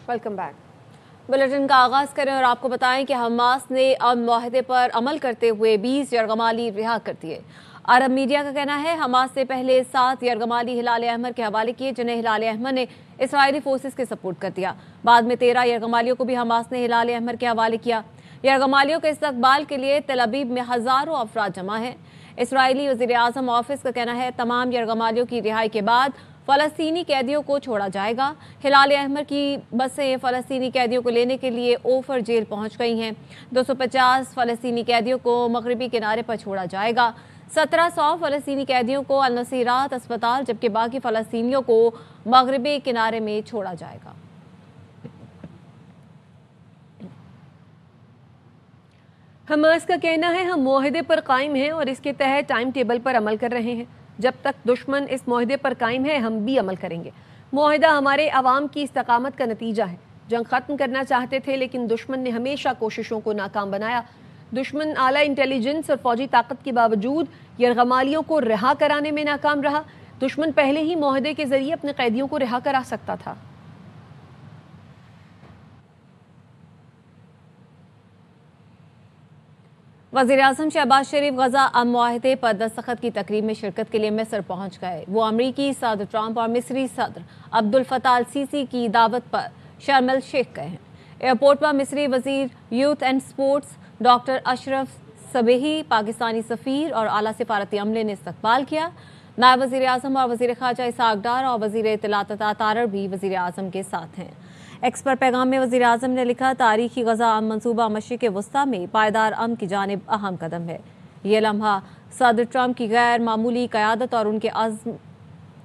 Welcome back. Bulletin का आगाज करें और आपको बताएं कि हमास ने अमन मुआहदे पर अमल करते हुए 20 यरगमाली रिहा कर दिए। अरब मीडिया का कहना है हमास से पहले 7 यरगमाली हिलाल अहमर के हवाले किए, जिन्हें हिलाल अहमर ने इसराइली फोर्सेस के सपोर्ट कर दिया। बाद में 13 यरगमालियों को भी हमास ने हिलाल अहमर के हवाले किया। यरगमालियों के इस्तकबाल के लिए तेल अवीव में हजारों अफराद जमा हैं। इसराइली वज़ीर आज़म ऑफिस का कहना है तमाम यरगमालियों की रिहाई के बाद फ़लस्तीनी कैदियों को छोड़ा जाएगा। हिलाल अहमर की बसें फ़लस्तीनी कैदियों को लेने के लिए ओफर जेल पहुंच गई हैं। 250 फ़लस्तीनी कैदियों को मगरबी किनारे पर छोड़ा जाएगा। 1700 फ़लस्तीनी कैदियों को अल नसीरात अस्पताल, जबकि बाकी फ़लस्तीनियों को मगरबी किनारे में छोड़ा जाएगा। हमास का कहना है हम मुआहदे पर कायम हैं और इसके तहत टाइम टेबल पर अमल कर रहे हैं। जब तक दुश्मन इस मुआहदे पर कायम है हम भी अमल करेंगे। मुआहदा हमारे अवाम की इस्तकामत का नतीजा है। जंग ख़त्म करना चाहते थे लेकिन दुश्मन ने हमेशा कोशिशों को नाकाम बनाया। दुश्मन आला इंटेलिजेंस और फौजी ताकत के बावजूद यरगमालियों को रिहा कराने में नाकाम रहा। दुश्मन पहले ही मुआहदे के जरिए अपने कैदियों को रिहा करा सकता था। वज़ीर आज़म शहबाज शरीफ गजा अमन मुआहदे पर दस्तखत की तकरीब में शिरकत के लिए मिस्र पहुंच गए। वो अमरीकी सदर ट्रंप और मिस्री सदर अब्दुल फताह अल सीसी की दावत पर शर्म एल शेख गए हैं। एयरपोर्ट पर मिस्री वज़ीर youth and sports doctor Ashraf Sobhy, Pakistani सफ़ीर और आला सिफारती अमले ने इस्तकबाल किया। नायब वज़ीर आज़म और वज़ीर ख़ारजा इसहाक़ डार और वज़ीर इत्तलात तारर भी वज़ीर आज़म के साथ हैं। एक्स पर पैगाम में वज़ीर आज़म ने लिखा, तारीखी गज़ा अमन मंसूबा मशरिक़ वस्ता में पायदार अमन की जानिब अहम कदम है। ये लम्हा सदर ट्रंप की गैर मामूली क़यादत और उनके अज़्म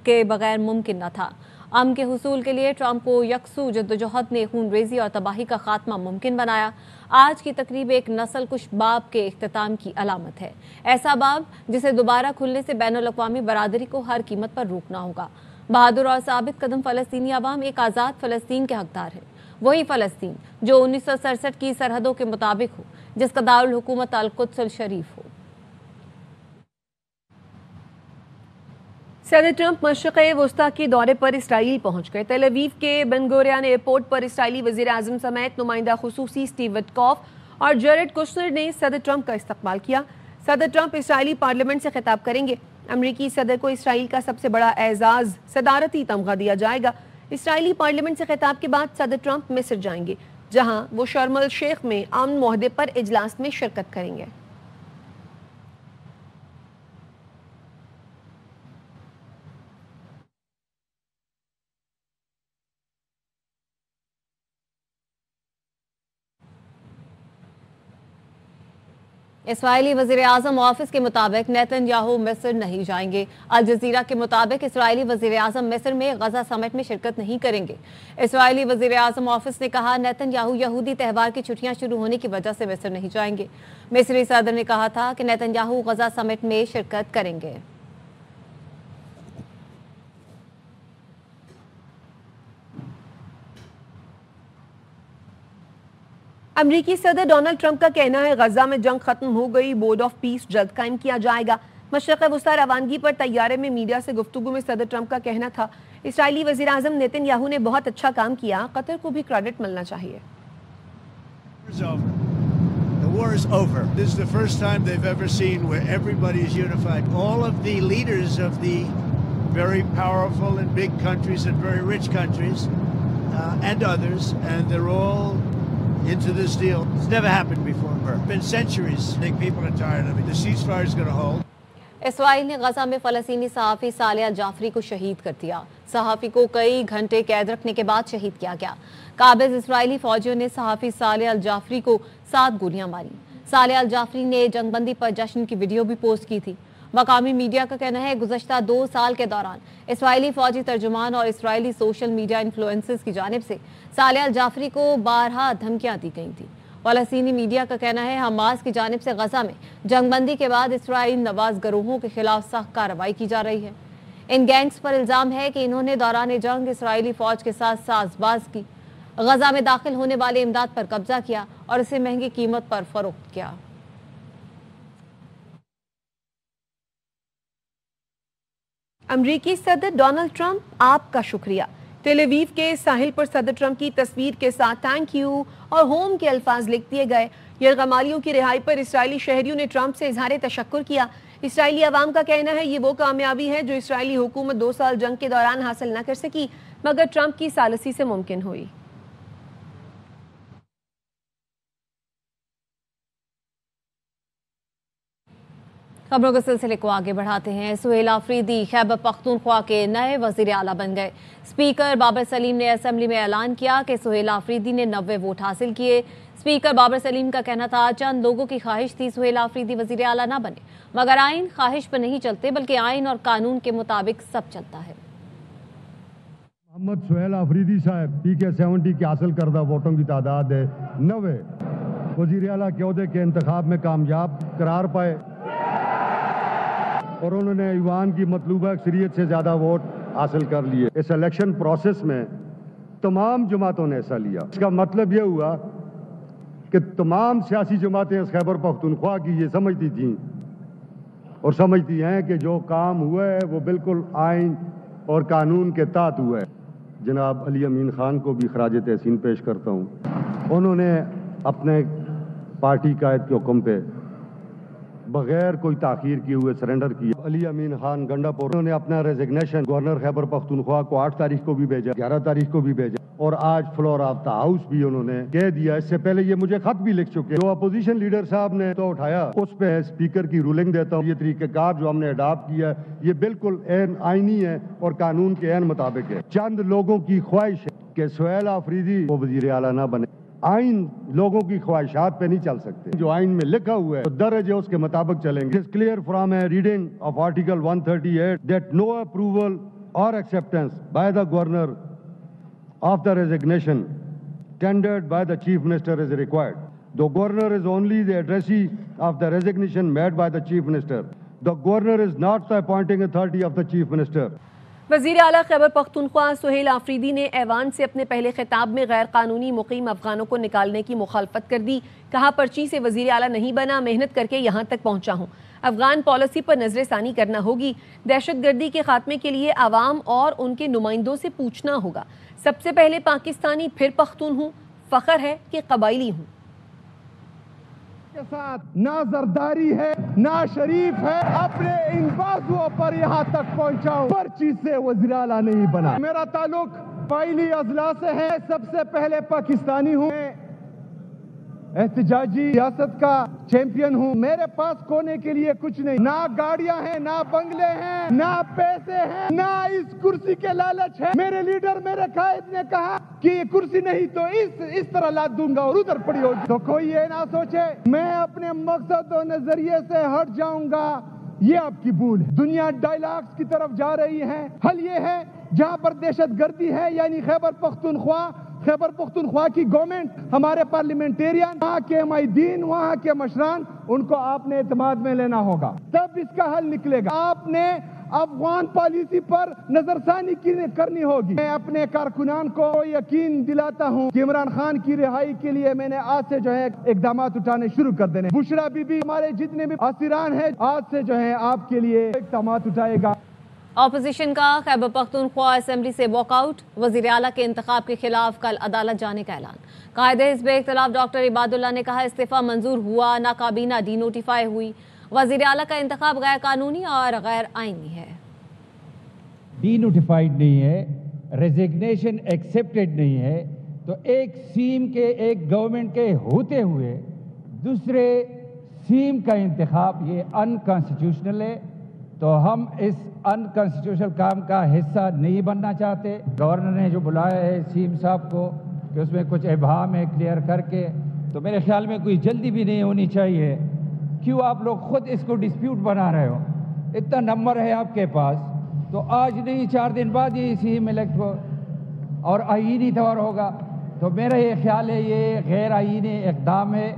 के बगैर मुमकिन न था। अमन के हुसूल के लिए ट्रंप को यकसू जद्दोजहद ने खून रेजी और तबाही का खात्मा मुमकिन बनाया। आज की तकरीब एक नस्ल कुश बाब के इख्तिताम की अलामत है, ऐसा बाब जिसे दोबारा खुलने से बैनुल अक़वामी बरादरी को हर कीमत पर रोकना होगा। बहादुर और साबित कदम फ़लस्तीनी अवाम एक आज़ाद फ़लस्तीन के हकदार है। वही फ़लस्तीन जो 1967 की सरहदों के मुताबिक हो, जिसका दारुल हुकूमत अल कुद्स अल शरीफ हो। सदर ट्रंप मशरिक़ वस्ता के दौरे पर इसराइल पहुंच गए। तेल अवीव के बेन गुरियन एयरपोर्ट पर इसराइली वज़ीर आज़म समेत नुमाइंदा खुसूसी स्टीव विटकॉफ और जेरेड कुशनर ने सदर ट्रंप का इस्तकबाल किया। सदर ट्रंप इसराइली पार्लियामेंट से खिताब करेंगे। अमरीकी सदर को इसराइल का सबसे बड़ा एजाज़ सदारती तमगा दिया जाएगा। इसराइली पार्लियामेंट से खिताब के बाद सदर ट्रंप मिस्र जाएंगे, जहां वो शर्म एल शेख में अमन मुआहदे पर इजलास में शिरकत करेंगे। इसराइली वज़ीर आज़म ऑफिस के मुताबिक नेतन्याहू मिस्र नहीं जाएंगे। अल जज़ीरा के मुताबिक इसराइली वज़ीर आज़म मिस्र में गजा समिट में शिरकत नहीं करेंगे। इसराइली वज़ीर आज़म ऑफिस ने कहा, नेतन्याहू यहूदी त्यौहार की छुट्टियां शुरू होने की वजह से मिस्र नहीं जाएंगे। मिस्री सदर ने कहा था कि नेतन्याहू गजा समिट में शिरकत करेंगे। अमरीकी सदर डोनाल्ड ट्रंप का कहना है गजा में जंग खत्म हो गई, बोर्ड ऑफ पीस जल्द कायम किया जाएगा। मशरिक़ वस्ता रवानगी पर तैयारे में मीडिया से गुफ्तगू में सदर ट्रंप का कहना था, इसराइली वज़ीर आज़म नेतन्याहू ने बहुत अच्छा काम किया, कतर को भी क्रेडिट मिलना चाहिए। The war is over. This is the first time they've ever seen where everybody is unified. All of the leaders of the very powerful and big countries and very rich countries and others, and they're all into this deal. It's never happened before. It's been centuries. I think people are tired of it. The ceasefire is going to hold. Israel ने गजा में फ़लस्तीनी सहाफ़ी सालेह अल जाफरी को शहीद कर दिया। सहाफ़ी को कई घंटे कैद रखने के बाद शहीद किया गया। काबिज़ इसराइली फौजियों ने सहाफ़ी सालेह अल जाफरी को 7 गोलियां मारी। सालेह अल जाफरी ने जंगबंदी पर जश्न की वीडियो भी पोस्ट की थी। मकामी मीडिया का कहना है गुज़श्ता 2 साल के दौरान इसराइली फौजी तर्जुमान और इसराइली सोशल मीडिया इन्फ्लुएंसर्स की जानिब से सालेह अल जाफरी को बारहा धमकियां दी गई थी। फ़लस्तीनी मीडिया का कहना है हमास की जानिब से गजा में जंगबंदी के बाद इसराइल नवाज गरोहों के खिलाफ सख्त कार्रवाई की जा रही है। इन गैंग्स पर इल्ज़ाम है कि इन्होंने दौरान जंग इसराइली फौज के साथ साजबाज की, गजा में दाखिल होने वाले इमदाद पर कब्जा किया और इसे महंगी कीमत पर फरोख्त किया। अमरीकी सदर डोनाल्ड ट्रंप, आपका शुक्रिया। टेल अवीव के साहिल पर सदर ट्रंप की तस्वीर के साथ थैंक यू और होम के अल्फाज लिख दिए गए। यरगमालियों की रिहाई पर इसराइली शहरियों ने ट्रंप से इजहार तशक्कुर किया। इसराइली अवाम का कहना है ये वो कामयाबी है जो इसराइली हुकूमत 2 साल जंग के दौरान हासिल न कर सकी मगर ट्रंप की सालसी से मुमकिन हुई। खबरों के सिलसिले को आगे बढ़ाते हैं। सुहेल आफरीदी खैबर पख्तूनख्वा के नए वजीर आला बन गए। स्पीकर बाबर सलीम ने असेंबली में ऐलान किया कि सुहेल आफरीदी ने 90 वोट हासिल किए। स्पीकर बाबर सलीम का कहना था चंद लोगों की ख्वाहिश थी सुहेल आफरीदी वजीर आला ना बने, मगर आइन ख्वाहिश पर नहीं चलते बल्कि आइन और कानून के मुताबिक सब चलता है। मोहम्मद सुहेल आफरीदी साहब PK 70 के हासिल करदा वोटों की तादाद है 90, वजीर आला के ओहदे के इंतखाब में कामयाब करार पाए और उन्होंने ईवान की मतलूबा अक्सरियत से ज़्यादा वोट हासिल कर लिए। इस इलेक्शन प्रोसेस में तमाम जमातों ने हिस्सा लिया। इसका मतलब यह हुआ कि तमाम सियासी जमातें इस खैबर पख्तूनख्वा की ये समझती थीं और समझती हैं कि जो काम हुआ है वो बिल्कुल आइन और कानून के तहत हुआ है। जनाब अली अमीन खान को भी खराज तहसीन पेश करता हूँ। उन्होंने अपने पार्टी कायद के हुक्म पे बगैर कोई ताखीर किए हुए सरेंडर किया। अली अमीन खान गंडापुर उन्होंने अपना रेजिग्नेशन गवर्नर खैबर पख्तूनख्वा को 8 तारीख को भी भेजा, 11 तारीख को भी भेजा और आज फ्लोर ऑफ द हाउस भी उन्होंने कह दिया। इससे पहले ये मुझे खत भी लिख चुके। जो अपोजिशन लीडर साहब ने तो उठाया उस पे स्पीकर की रूलिंग देता हूँ। ये तरीक़ेकार जो हमने अडॉप्ट किया है ये बिल्कुल ऐन आईनी है और कानून के ऐन मुताबिक है। चंद लोगों की ख्वाहिश है कि सुहेल आफरीदी वो वजीर आला ना बने। आइन लोगों की ख्वाहिशात पे नहीं चल सकते। जो आइन में लिखा हुआ है तो दर्ज है उसके मुताबिक चलेंगे। It's clear from a reading of article 138 that no approval or acceptance by the governor of the resignation tendered by the chief minister is required. The governor is only the addressee of the resignation made by the chief minister. The governor is not the appointing authority of the chief minister. वज़ीर आला खैबर पख्तूनख्वा सुहेल आफरीदी ने ऐवान से अपने पहले खिताब में गैर कानूनी मुकीम अफगानों को निकालने की मुखालफत कर दी। कहा पर्ची से वज़ीर आला नहीं बना, मेहनत करके यहाँ तक पहुँचा हूँ। अफगान पॉलिसी पर नजरसानी करना होगी। दहशतगर्दी के खात्मे के लिए आवाम और उनके नुमाइंदों से पूछना होगा। सबसे पहले पाकिस्तानी फिर पख्तून हूँ, फ़ख्र है कि कबाइली हूँ। के साथ ना जरदारी है ना शरीफ है, अपने इन बाजुओं पर यहाँ तक पहुँचाऊं। पर्ची से वज़ीर आला नहीं बना। मेरा ताल्लुक कबाइली अजला से है। सबसे पहले पाकिस्तानी हूँ। एहतजाजी सियासत का चैंपियन हूँ। मेरे पास खोने के लिए कुछ नहीं, ना गाड़ियां हैं, ना बंगले हैं, ना पैसे हैं, ना इस कुर्सी के लालच है। मेरे लीडर मेरे कायद ने कहा कि ये कुर्सी नहीं तो इस तरह लाद दूंगा और उधर पड़ी होगी। तो कोई ये ना सोचे मैं अपने मकसद और नजरिए से हट जाऊंगा, ये आपकी भूल है। दुनिया डायलॉग्स की तरफ जा रही है। हल ये है जहाँ पर दहशतगर्दी है यानी खैबर पख्तूनख्वा की गवर्नमेंट, हमारे पार्लियामेंटेरियन, वहाँ के माहिदीन, वहाँ के मशरान, उनको आपने एतमाद में लेना होगा, तब इसका हल निकलेगा। आपने अफगान पॉलिसी पर नजरसानी करनी होगी। मैं अपने कारकुनान को यकीन दिलाता हूँ कि इमरान खान की रिहाई के लिए मैंने आज से जो है इकदाम उठाने शुरू कर देने। बुशरा बीबी, हमारे जितने भी असीरान हैं, आज से जो है आपके लिए इकदाम उठाएगा। ऑपोजिशन का खैबर पख्तूनख्वा असेंबली से वॉकआउट। वज़ीर आला के इंतखाब के खिलाफ कल अदालत जाने का ऐलान। कायदे हिज़्ब इख्तिलाफ डॉक्टर इबादुल्ला ने कहा इस्तीफा मंजूर हुआ, नाकाबीना डी नोटिफाई हुई। वज़ीर आला का इंतखाब गैर कानूनी और गैर आईनी है। डी नोटिफाइड नहीं है, रेजिग्नेशन एक्सेप्टेड नहीं है, तो एक सीम के एक गवर्नमेंट के होते हुए दूसरे सीम का इंतखाब ये अनकॉन्स्टिट्यूशनल है। तो हम इस अनकॉन्स्टिट्यूशनल काम का हिस्सा नहीं बनना चाहते। गवर्नर ने जो बुलाया है सीम साहब को कि उसमें कुछ इबाम है क्लियर करके, तो मेरे ख्याल में कोई जल्दी भी नहीं होनी चाहिए। क्यों आप लोग खुद इसको डिस्प्यूट बना रहे हो? इतना नंबर है आपके पास, तो आज नहीं 4 दिन बाद ये सीम इलेक्ट हो और आईनी तौर होगा। तो मेरा ये ख्याल है ये गैर आईनी इक़दाम है,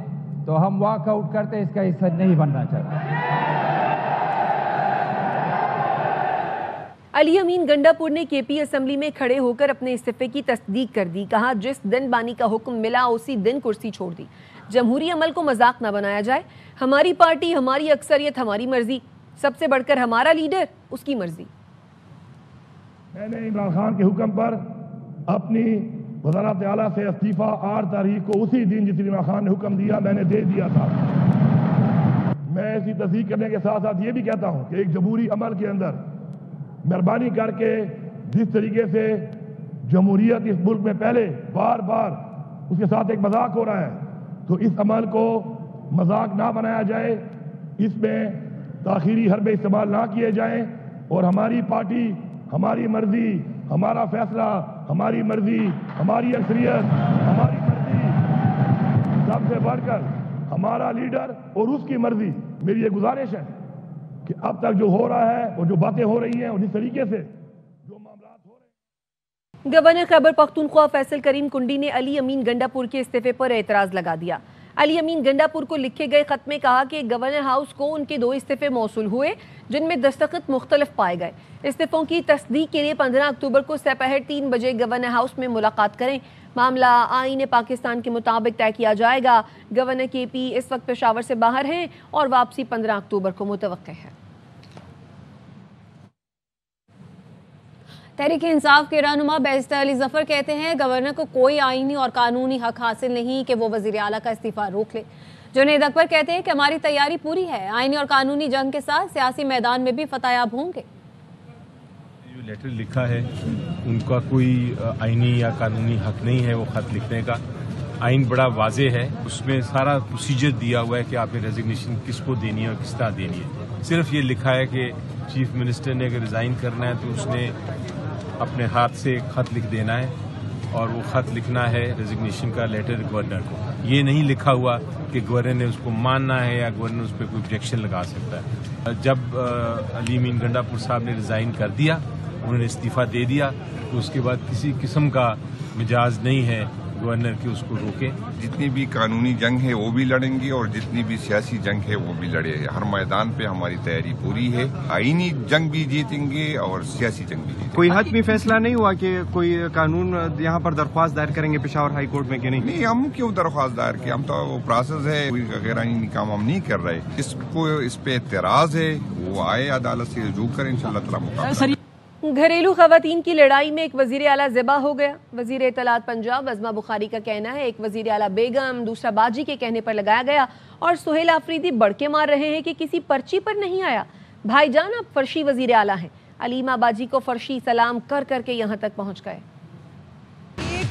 तो हम वॉकआउट करते इसका हिस्सा नहीं बनना चाहते। अली अमीन गंडापुर ने केपी असेंबली में खड़े होकर अपने इस्तीफे की तस्दीक कर दी। कहा जिस दिन बानी का हुक्म मिला उसी दिन कुर्सी छोड़ दी। जमहूरी अमल को मजाक न बनाया जाए। हमारी पार्टी, हमारी अक्सरियत, हमारी मर्जी, सबसे बढ़कर हमारा लीडर, उसकी मर्जी। मैंने इमरान खान के हुक्म पर اپنی وزارت اعلیٰ سے استعفیٰ 8 تاریخ کو اسی دن جس عمران خان نے حکم دیا میں نے دے دیا تھا۔ میں اسی تصدیق کرنے کے ساتھ ساتھ یہ بھی کہتا ہوں کہ ایک جمہوری عمل کے اندر مہربانی کر کے جس طریقے سے جمہوریت اس ملک میں پہلے بار بار اس کے ساتھ ایک مذاق ہو رہا ہے، تو اس عمل کو مذاق نہ بنایا جائے، اس میں تاخیری حربے استعمال نہ کیے جائیں، اور ہماری پارٹی، ہماری مرضی، ہمارا فیصلہ، ہماری مرضی، ہماری اکثریت، ہماری مرضی، سب سے بڑھ کر ہمارا لیڈر اور اس کی مرضی۔ میری یہ گزارش ہے کہ اب تک جو ہو رہا ہے اور جو باتیں ہو رہی ہیں اور جس طریقے سے جو معاملات ہو رہے ہیں۔ گورنر خیبر پختونخوا فیصل کریم کنڈی نے علی امین گنڈا پور کے استعفے پر اعتراض لگا دیا۔ علی امین گنڈا پور کو لکھے گئے خط میں کہا کہ گورنر ہاؤس کو ان کے 2 استعفے موصول ہوئے جن میں دستخط مختلف پائے گئے۔ استعفوں کی تصدیق کے لیے 15 اکتوبر کو سپہر 3 بجے گورنر ہاؤس میں ملاقات کریں۔ معاملہ آئین پاکستان کے مطابق طے کیا جائے گا۔ گورنر کے پی اس وقت پشاور سے باہر ہیں اور واپسی 15 اکتوبر کو متوقع ہے۔ تحریک انصاف کے رہنما بیرسٹر علی ظفر کہتے ہیں گورنر کو کوئی آئینی اور قانونی حق حاصل نہیں کہ وہ وزیر اعلیٰ کا استعفیٰ روک لے۔ جنید اکبر کہتے ہیں کہ ہماری تیاری پوری ہے، آئینی اور قانونی جنگ کے ساتھ سیاسی میدان میں بھی فتح یاب ہوں گے۔ جو لیٹر لکھا ہے ان کا کوئی آئینی یا قانونی حق نہیں ہے وہ خط لکھنے کا۔ آئین بڑا واضح ہے، اس میں سارا پروسیجر دیا ہوا ہے کہ آپ نے ریزگنیشن کس کو دینی ہے اور کس طرح دینی ہے۔ صرف یہ لکھا ہے کہ چیف منسٹر نے اگر ریزائن کرنا ہے تو اس نے اپنے ہاتھ سے ایک خط لکھ دینا ہے اور وہ خط لکھنا ہے ریزگنیشن کا لیٹر گورنر کو۔ یہ نہیں لکھا ہوا کہ گورنر نے اس کو ماننا ہے یا گورنر اس پہ کوئی objection لگا سکتا ہے۔ جب علی امین گنڈا پور صاحب نے ریزائن کر دیا، انہوں نے استعفیٰ دے دیا، تو اس کے بعد کسی قسم کا مجاز نہیں ہے گورنر کی اس کو روکے۔ جتنی بھی قانونی جنگ ہے وہ بھی لڑیں گے اور جتنی بھی سیاسی جنگ ہے وہ بھی لڑے گے۔ ہر میدان پہ ہماری تیاری پوری ہے، آئینی جنگ بھی جیتیں گے اور سیاسی جنگ بھی جیتیں گے۔ کوئی حتمی فیصلہ نہیں ہوا کہ کوئی قانون یہاں پر درخواست دائر کریں گے پشاور ہائی کورٹ میں کہ نہیں؟ نہیں، ہم کیوں درخواست دائر کی، ہم تو وہ پروسیس ہے، کوئی غیر آئینی کام ہم نہیں کر رہے۔ اس کو اس پہ اعتراض ہے وہ آئے عدالت سے رجوع کریں، انشاءاللہ تعالی مقابلہ۔ گھریلو خواتین کی لڑائی میں ایک وزیر اعلیٰ ذبح ہو گیا۔ وزیر اطلاعات پنجاب عظمہ بخاری کا کہنا ہے ایک وزیر اعلیٰ بیگم دوسرا باجی کے کہنے پر لگایا گیا، اور سہیل آفریدی بڑکے مار رہے ہیں کہ کسی پرچی پر نہیں آیا۔ بھائی جان اب فرشی وزیر اعلیٰ ہیں۔ علیمہ باجی کو فرشی سلام کر کر کے یہاں تک پہنچ گئے۔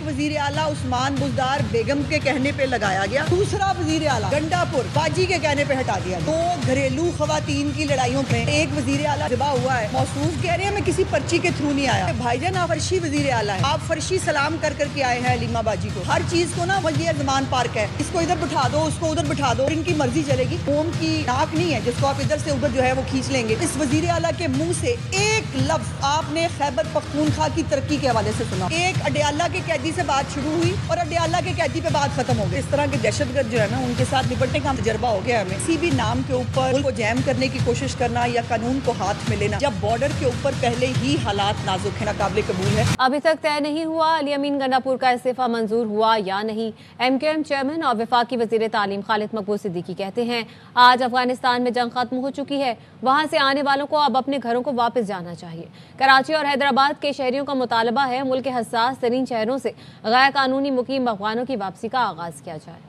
وزیر اعلیٰ عثمان بزدار بیگم کے کہنے پہ لگایا گیا، دوسرا وزیر اعلیٰ گنڈا پور باجی کے کہنے پہ ہٹا دیا۔ 2 گھریلو خواتین کی لڑائیوں میں ایک وزیر اعلیٰ ذبح ہوا ہے، محسوس کہہ رہے ہیں میں کسی پرچی کے تھرو نہیں آیا۔ بھائی جان آپ فرشی وزیر اعلیٰ ہیں، آپ فرشی سلام کر کر کے آئے ہیں علیمہ باجی کو۔ ہر چیز کو نا یہ زمان پارک ہے، اس کو ادھر بٹھا دو اس کو ادھر بٹھا دو، ان کی مرضی چلے گی۔ قوم کی ناک نہیں ہے جس کو آپ ادھر سے ادھر جو ہے وہ کھینچ لیں گے۔ اس وزیر اعلیٰ کے منہ سے ایک لفظ آپ نے خیبر پختونخوا کی ترقی کے حوالے سے سنا؟ ایک اڈیالہ کے قیدی سے بات شروع ہوئی اور اڈیالہ کے قیدی پہ بات ختم ہو گئی۔ اس طرح کے دہشت گرد جو ہے نا ان کے ساتھ نپٹنے کا تجربہ ہو گیا ہمیں۔ کسی بھی نام کے اوپر ملک کو جیم کرنے کی کوشش کرنا یا قانون کو ہاتھ میں لینا جب بارڈر کے اوپر پہلے ہی حالات نازک ہیں، ناقابل قبول ہے۔ ابھی تک طے نہیں ہوا علی امین گنڈا پور کا استعفیٰ منظور ہوا یا نہیں۔ ایم کیو ایم چیئرمین اور وفاقی وزیر تعلیم خالد مقبول صدیقی کہتے ہیں آج افغانستان میں جنگ ختم ہو چکی ہے، وہاں سے آنے والوں کو اب اپنے گھروں کو واپس جانا چاہیے۔ کراچی اور حیدرآباد کے شہریوں کا مطالبہ ہے ملک کے حساس ترین شہروں سے غیر قانونی مقیم افغانوں کی واپسی کا آغاز کیا جائے۔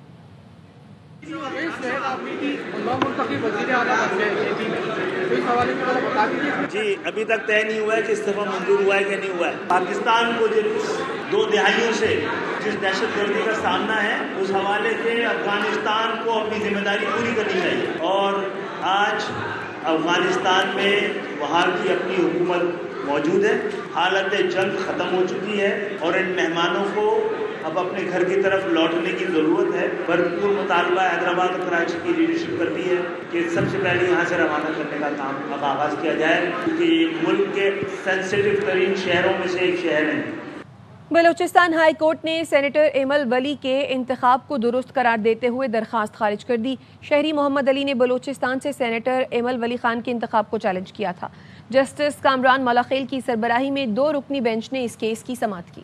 جی ابھی تک طے نہیں ہوا ہے کہ استعفیٰ منظور ہوا ہے کہ نہیں ہوا ہے۔ پاکستان کو جس 2 دہائیوں سے جس دہشت گردی کا سامنا ہے اس حوالے سے افغانستان کو اپنی ذمہ داری پوری کرنی چاہیے، اور آج افغانستان میں وہاں کی اپنی حکومت موجود ہے، حالت جنگ ختم ہو چکی ہے اور ان مہمانوں کو اب اپنے گھر کی طرف لوٹنے کی ضرورت ہے۔ بھرپور مطالبہ حیدرآباد اور کراچی کی لیڈرشپ کرتی ہے کہ سب سے پہلے یہاں سے روانہ کرنے کا کام اب آغاز کیا جائے، کیونکہ یہ ملک کے سینسٹیو ترین شہروں میں سے ایک شہر ہے۔ بلوچستان ہائی کورٹ نے سینیٹر ایمل ولی کے انتخاب کو درست قرار دیتے ہوئے درخواست خارج کر دی۔ شہری محمد علی نے بلوچستان سے سینیٹر ایمل ولی خان کے انتخاب کو چیلنج کیا تھا۔ جسٹس کامران ملاخیل کی سربراہی میں 2 رکنی بینچ نے اس کیس کی سماعت کی۔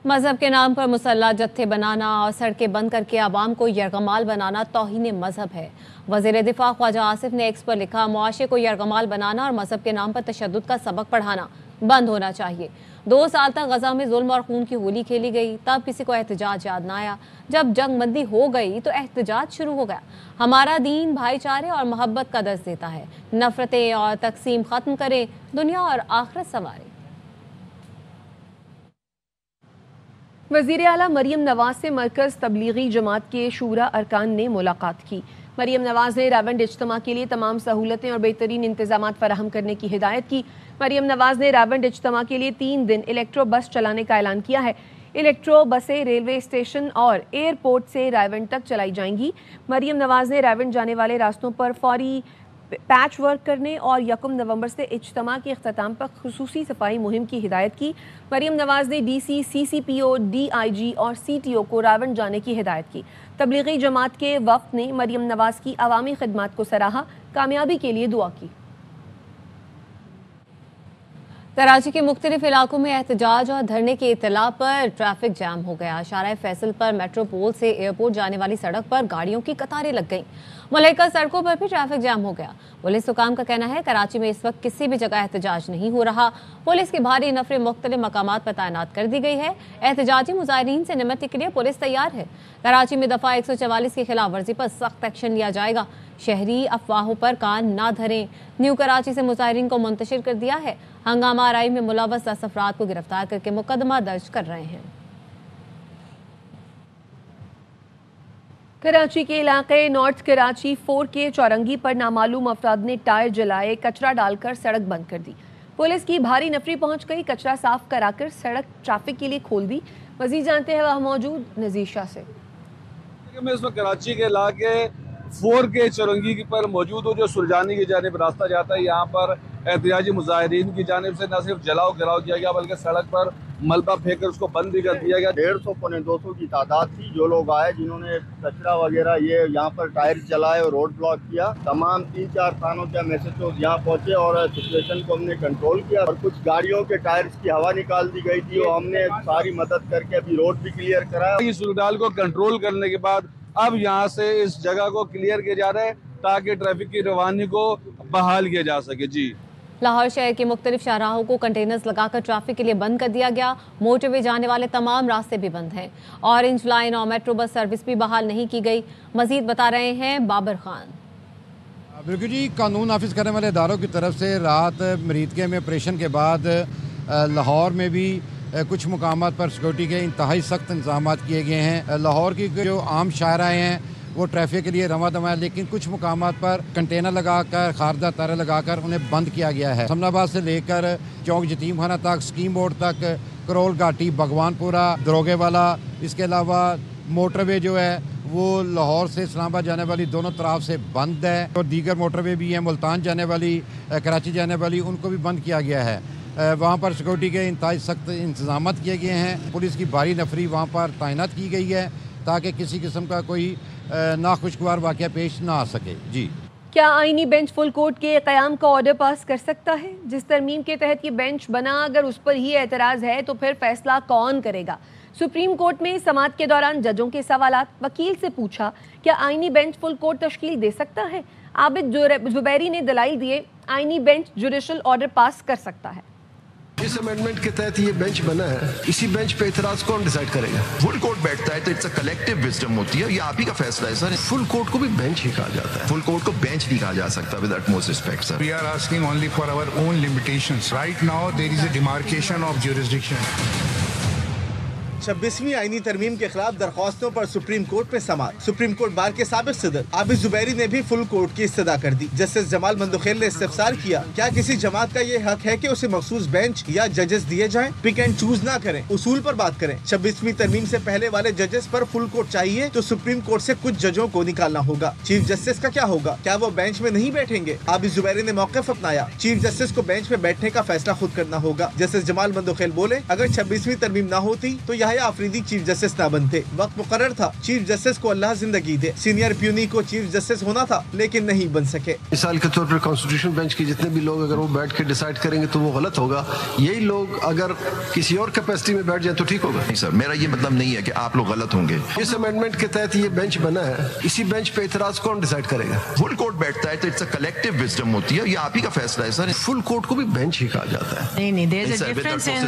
مذہب کے نام پر مسلح جتھے بنانا اور سڑکیں بند کر کے عوام کو یرغمال بنانا توہین مذہب ہے۔ وزیر دفاع خواجہ آصف نے ایکس پر لکھا معاشرے کو یرغمال بنانا اور مذہب کے نام پر تشدد کا سبق پڑھانا बंद होना चाहिए। 2 साल तक गजा में जुल्म और खून की होली खेली गई, तब किसी को एहतजाज याद ना आया। जब जंगबंदी हो गई तो एहतजाज शुरू हो गया। हमारा दीन भाईचारे और मोहब्बत का दर्ज देता है। नफरतें और तकसीम खत्म करें, दुनिया और आखिरत संवारें। वज़ीर आला मरियम नवाज से मरकज़ तबलीगी जमात के शूरा अरकान ने मुलाकात की। मरियम नवाज ने रावंड इज्तिमा के लिए तमाम सहूलतें और बेहतरीन इंतजामात फराहम करने की हिदायत की। मरियम नवाज ने रावंड इज्तिमा के लिए 3 दिन इलेक्ट्रो बस चलाने का ऐलान किया है। इलेक्ट्रो बसें रेलवे स्टेशन और एयरपोर्ट से रावंड तक चलाई जाएंगी। मरियम नवाज ने रावंड जाने वाले रास्तों पर फौरी पैच वर्क करने और 1 नवंबर से इज्तिमा के इख्तिताम पर खुसूसी सफाई मुहिम की हिदायत की। मरियम नवाज ने DC, CCPO, DIG और CTO को रावंड जाने की हिदायत की। तबलीगी जमात के वफ्द ने मरियम नवाज की अवामी खिदमत को सराहा, कामयाबी के लिए दुआ की। कराची के मुख्तलिफ इलाकों में एहतजाज और धरने की इत्तला पर ट्रैफिक जाम हो गया। शारा फैसल पर मेट्रोपोल से एयरपोर्ट जाने वाली सड़क पर गाड़ियों की कतारें लग गईं। मलैका सड़कों पर भी ट्रैफिक जाम हो गया। पुलिस हुकाम का कहना है कराची में इस वक्त किसी भी जगह एहतजाज नहीं हो रहा। पुलिस की भारी नफरें मुख्तलिफ मकामात पर तैनात कर दी गई है। एहतजाजी मुजाहिरीन से निमटने के लिए पुलिस तैयार है। कराची में दफा 144 की खिलाफ वर्जी पर सख्त एक्शन लिया जाएगा। शहरी अफवाहों पर कान ना धरें। न्यू कराची से मुजाहिरीन को मुंतशिर कर दिया है। हंगामा आराई में मुलव्वस 10 अफराद को गिरफ्तार करके मुकदमा दर्ज कर रहे हैं। कराची के इलाके नॉर्थ कराची 4 के चौरंगी पर नामालूम अफराद ने टायर जलाए, कचरा डालकर सड़क बंद कर दी। पुलिस की भारी नफरी पहुंच गई, कचरा साफ कराकर सड़क ट्रैफिक के लिए खोल दी। मजीद जानते हैं वह मौजूद नजीर शाह से। मैं इस वक्त कराची के इलाके 4 के चौरंगी पर मौजूद हूँ, जो सुरजानी की जानिब रास्ता जाता है। यहाँ पर एहतजाजी मुजाहिरीन की जानिब से न सिर्फ जलाओ गिराव किया गया बल्कि सड़क पर मलबा फेंक कर उसको बंद भी कर दिया गया। 150 पौने 200 की तादाद थी जो लोग आए, जिन्होंने कचरा वगैरह ये यहाँ पर टायर जलाए और रोड ब्लॉक किया। तमाम 3-4 थानों के मैसेज यहाँ पहुँचे और सिचुएशन को हमने कंट्रोल किया और कुछ गाड़ियों के टायर्स की हवा निकाल दी गई थी और हमने सारी मदद करके अभी रोड भी क्लियर कराया। इस सूरत को कंट्रोल करने के बाद अब यहाँ से इस जगह को क्लियर किया जा रहा है ताकि ट्रैफिक की रवानी को बहाल किया जा सके। जी, लाहौर शहर के मुख्तलिफ शाहराहों को कंटेनर्स लगाकर ट्रैफिक के लिए बंद कर दिया गया। मोटरवे जाने वाले तमाम रास्ते भी बंद हैं। ऑरेंज लाइन और मेट्रो बस सर्विस भी बहाल नहीं की गई। मजीद बता रहे हैं बाबर खान। बिल्कुल जी, कानून नाफिज करने वाले इदारों की तरफ से रात मरीदके में ऑपरेशन के बाद लाहौर में भी कुछ मुकामात पर सिक्योरिटी के इंतहाई सख्त इंतजाम किए गए हैं। लाहौर की जो आम शाहराएँ हैं वो ट्रैफिक के लिए रवा दवा है, लेकिन कुछ मुकामात पर कंटेनर लगाकर खारदा तारे लगाकर उन्हें बंद किया गया है। समनाबाद से लेकर चौक यतीम खाना तक, स्कीम बोर्ड तक, करोल घाटी, भगवानपुरा, दरोगे वाला, इसके अलावा मोटरवे जो है वो लाहौर से इस्लामाबाद जाने वाली दोनों तरफ से बंद है और दीगर मोटरवे भी हैं, मुल्तान जाने वाली, कराची जाने वाली, उनको भी बंद किया गया है। वहाँ पर सिक्योरिटी के इंतहाई सख्त इंतजाम किए गए हैं। पुलिस की भारी नफरी वहाँ पर तैनात की गई है ताकि किसी किस्म का कोई नाखुशगवार वाक़या पेश ना आ सके। जी, क्या आईनी बेंच फुल कोर्ट के क़याम का ऑर्डर पास कर सकता है? जिस तरमीम के तहत ये बेंच बना, अगर उस पर ही एतराज़ है तो फिर फैसला कौन करेगा? सुप्रीम कोर्ट में समाअत के दौरान जजों के सवालात। वकील से पूछा, क्या आईनी बेंच फुल कोर्ट तश्कील दे सकता है? आबिद जुबैरी ने दलाइल दिए, आईनी बेंच जुडिशल ऑर्डर पास कर सकता है। इस अमेंडमेंट के तहत ये बेंच बना है, इसी बेंच पे इतराज कौन डिसाइड करेगा? फुल कोर्ट बैठता है तो इट्स अ कलेक्टिव विजडम होती है, ये आप ही का फैसला है सर। फुल कोर्ट को भी बेंच ही कहा जाता है, फुल कोर्ट को बेंच नहीं कहा जा सकता with utmost respect sir. We are asking only for our own limitations. Right now there is a demarcation of jurisdiction. 26वीं आईनी तरमीम के खिलाफ दरख्वास्तों पर सुप्रीम कोर्ट में समाअत। सुप्रीम कोर्ट बार के साबिक सदर आबिद जुबैरी ने भी फुल कोर्ट की इस्तदा कर दी। जस्टिस जमाल मंदोखेल ने इस्तिफसार किया, क्या किसी जमात का ये हक है कि उसे मखसूस बेंच या जजेस दिए जाएं? पिक एंड चूज ना करें, उसूल पर बात करें। 26वीं तरमीम से पहले वाले जजेस पर फुल कोर्ट चाहिए तो सुप्रीम कोर्ट से कुछ जजों को निकालना होगा। चीफ जस्टिस का क्या होगा? क्या वो बेंच में नहीं बैठेंगे? आबिद जुबैरी ने मौक़िफ़ अपनाया, चीफ जस्टिस को बेंच में बैठने का फैसला खुद करना होगा। जस्टिस जमाल मंदोखेल बोले, अगर 26वीं तरमीम ना होती तो यहाँ याह्या अफरीदी चीफ जस्टिस ना बनते। वक्त मुकर्रर था, चीफ जस्टिस को अल्लाह जिंदगी दे। सीनियर प्यूनी को चीफ जस्टिस होना था लेकिन नहीं बन सके। मिसाल के तौर पर कॉन्स्टिट्यूशन बेंच के जितने भी लोग अगर वो बैठ के डिसाइड करेंगे तो वो गलत होगा। यही लोग अगर किसी और कैपेसिटी में बैठ जाए तो ठीक होगा। नहीं सर, मेरा ये मतलब नहीं है कि आप लोग गलत होंगे। इस अमेंडमेंट के तहत ये बेंच बना है, इसी बेंच पे इतराज कौन डिसाइड करेगा? फुल कोर्ट बैठता है तो इट्स अ कलेक्टिव विजडम होती है, ये आप ही का फैसला है सर। फुल कोर्ट को भी बेंच ही कहा जाता है। नहीं, there's a difference in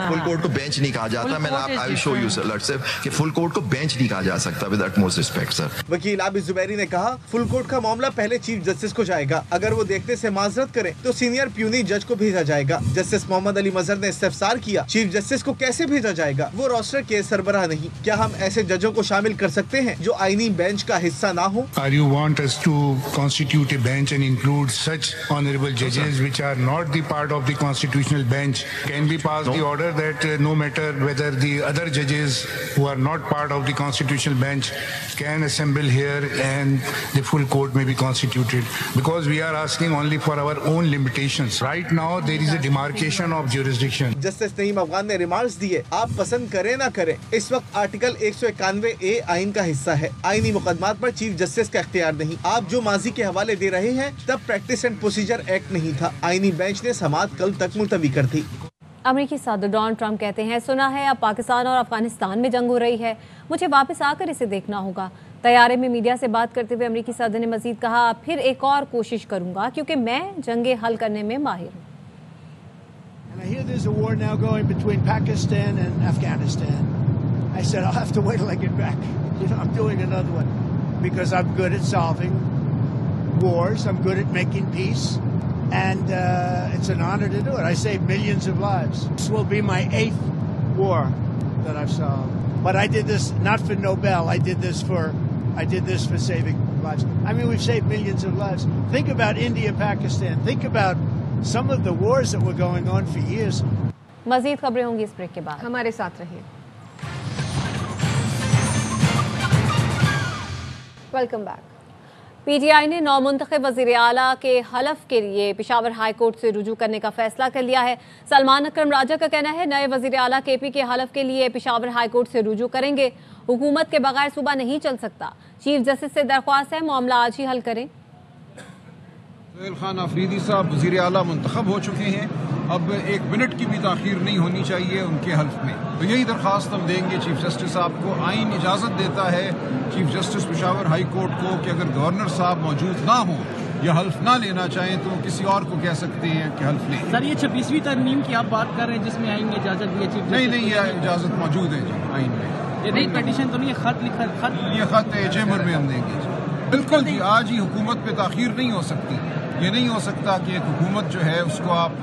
full court को बेंच नहीं कहा जाता। मैंने I show you sir Lord साहब कि फुल कोर्ट को बेंच नहीं कहा जा सकता विद अटमोस्ट रिस्पेक्ट सर। वकील आबिद जुबैरी ने कहा फुल कोर्ट का मामला पहले चीफ जस्टिस को जाएगा, अगर वो देखने से माजरत करें तो सीनियर प्यूनी जज को भेजा जाएगा। जस्टिस मोहम्मद अली मजहर ने इस्तफसार किया, चीफ जस्टिस को कैसे भेजा जाएगा, वो रोस्टर के सरबराह नहीं। क्या हम ऐसे जजों को शामिल कर सकते हैं जो आईनी बेंच का हिस्सा ना हो? Or you want us to constitute a bench and include such honorable judges which are not the part of the constitutional bench? Can we pass the order that no matter whether the other judges who are not part of the constitutional bench can assemble here and the full court may be constituted? Because we are asking only for our own limitations. Right now there is a demarcation of jurisdiction. Justice Naeem Afghan ने remarks दिए, आप पसंद करें ना करें, इस वक्त article 191A आइन का हिस्सा है। आईनी मुकदमात पर चीफ जस्टिस का इख्तियार नहीं। आप जो माजी के हवाले दे रहे हैं तब प्रैक्टिस एंड प्रोसीजर एक्ट नहीं था। आईनी बेंच ने समाअत कल तक मुलतवी कर दी। अमेरिकी सदर डोनाल्ड ट्रंप कहते हैं, सुना है अब पाकिस्तान और अफगानिस्तान में जंग हो रही है, मुझे वापस आकर इसे देखना होगा। तैयारे में मीडिया से बात करते हुए अमेरिकी सदर ने मजीद कहा, फिर एक और कोशिश करूंगा क्योंकि मैं जंगे हल करने में माहिर हूँ। And I hear there's a war now going between Pakistan and Afghanistan. I said, I'll have to wait till I get back. I'm doing another one because I'm good at solving wars. I'm good at making peace. And it's an honor to do it. I saved millions of lives. This will be my 8th war that I've solved. But I did this not for Nobel. I did this for saving lives. I mean, we've saved millions of lives. Think about India, Pakistan. Think about some of the wars that were going on for years. मज़ीद खबरें होंगी इस break के बाद, हमारे साथ रहिए। Welcome back. PTI ने नौमुंतखब वज़ीर आला के हलफ के लिए पेशावर हाई कोर्ट से रुजू करने का फैसला कर लिया है। सलमान अकरम राजा का कहना है, नए वज़ीर आला केपी के हलफ के लिए पेशावर हाई कोर्ट से रुजू करेंगे। हुकूमत के बगैर सूबा नहीं चल सकता। चीफ जस्टिस से दरख्वास्त है मामला आज ही हल करें। सुहेल खान अफरीदी साहब वज़ीर आला मुंतखब हो चुके हैं, अब 1 मिनट की भी ताख़ीर नहीं होनी चाहिए उनके हल्फ में। तो यही दरख्वास्त हम देंगे चीफ जस्टिस साहब को। आइन इजाज़त देता है chief justice Peshawar high court को कि अगर गवर्नर साहब मौजूद ना हो या हल्फ ना लेना चाहें तो किसी और को कह सकते हैं कि हल्फ लें। सर, ये 26वीं तरमीम की आप बात कर रहे हैं जिसमें आइन ने इजाज़त दी है चीफ जस्टिस? नहीं, ये इजाज़त मौजूद है जी आइन में। ये नहीं पिटीशन तो नहीं, ये खत चेंबर में हम देंगे जी। बिल्कुल जी, आज ही हुकूमत पे ताख़ीर नहीं हो सकती। ये नहीं हो सकता कि एक हुकूमत जो है उसको आप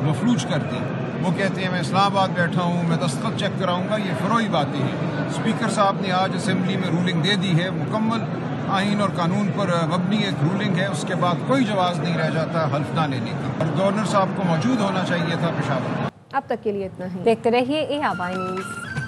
मफलूज कर दें। वो कहते हैं मैं इस्लामाबाद बैठा हूँ, मैं दस्तखत चेक कराऊंगा, ये फ़रोई बातें हैं। स्पीकर साहब ने आज असेंबली में रूलिंग दे दी है, मुकम्मल आइन और कानून पर मबनी एक रूलिंग है, उसके बाद कोई जवाब नहीं रह जाता हल्फ ना लेने का। और गवर्नर साहब को मौजूद होना चाहिए था पेशावर। अब तक के लिए इतना ही। देखते रहिए ARY न्यूज़।